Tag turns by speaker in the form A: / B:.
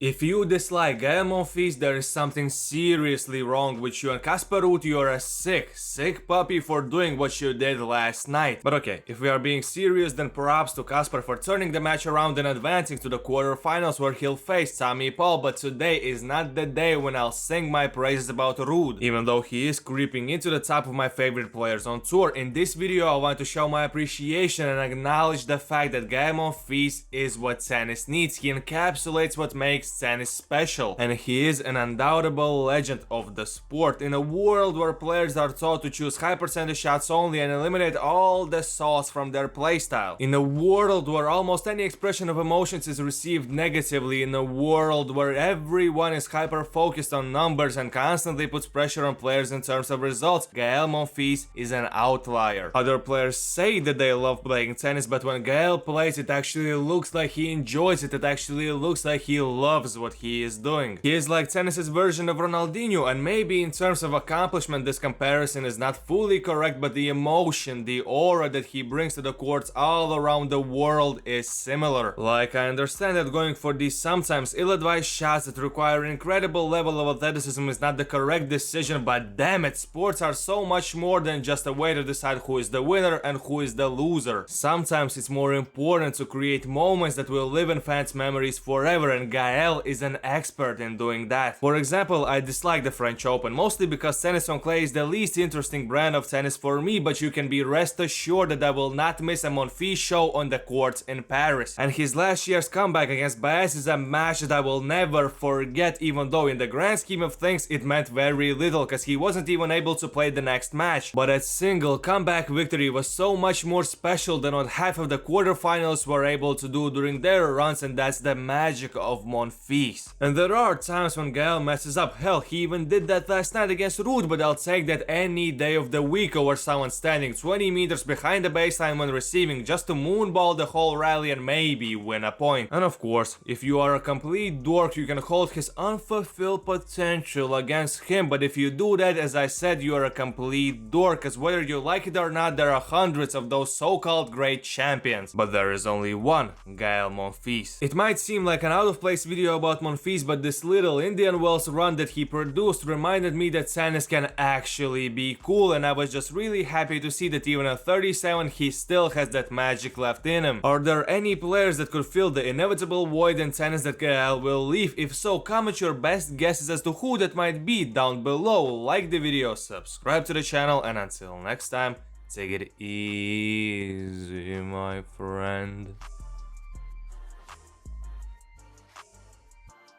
A: If you dislike Gael Monfils, there is something seriously wrong with you, and Casper Ruud, you're a sick puppy for doing what you did last night. But okay, if we are being serious, then props to Casper for turning the match around and advancing to the quarterfinals where he'll face Sammy Paul, but today is not the day when I'll sing my praises about Ruud, even though he is creeping into the top of my favorite players on tour. In this video, I want to show my appreciation and acknowledge the fact that Gael Monfils is what tennis needs. He encapsulates what makes tennis special, and he is an undoubtable legend of the sport. In a world where players are taught to choose high percentage shots only and eliminate all the sauce from their playstyle, in a world where almost any expression of emotions is received negatively, in a world where everyone is hyper focused on numbers and constantly puts pressure on players in terms of results, Gael Monfils is an outlier. Other players say that they love playing tennis, but when Gael plays, it actually looks like he enjoys it. It actually looks like he loves what he is doing. He is like tennis's version of Ronaldinho, and maybe in terms of accomplishment this comparison is not fully correct, but the emotion, the aura that he brings to the courts all around the world is similar. Like, I understand that going for these sometimes ill-advised shots that require an incredible level of athleticism is not the correct decision, but damn it, sports are so much more than just a way to decide who is the winner and who is the loser. Sometimes it's more important to create moments that will live in fans' memories forever, and Gael is an expert in doing that. For example, I dislike the French Open, mostly because tennis on clay is the least interesting brand of tennis for me, but you can be rest assured that I will not miss a Monfils show on the courts in Paris. And his last year's comeback against Baez is a match that I will never forget, even though in the grand scheme of things it meant very little, cause he wasn't even able to play the next match. But that single comeback victory was so much more special than what half of the quarterfinals were able to do during their runs, and that's the magic of Monfils. And there are times when Gael messes up. Hell, he even did that last night against Ruud, but I'll take that any day of the week over someone standing 20 meters behind the baseline when receiving just to moonball the whole rally and maybe win a point. And of course, if you are a complete dork, you can hold his unfulfilled potential against him, but if you do that, as I said, you are a complete dork, as whether you like it or not, there are hundreds of those so-called great champions, but there is only one Gael Monfils. It might seem like an out-of-place video about Monfils, but this little Indian Wells run that he produced reminded me that tennis can actually be cool, and I was just really happy to see that even at 37 he still has that magic left in him. Are there any players that could fill the inevitable void in tennis that Gael will leave? If so, comment your best guesses as to who that might be down below, like the video, subscribe to the channel, and until next time, take it easy, my friend.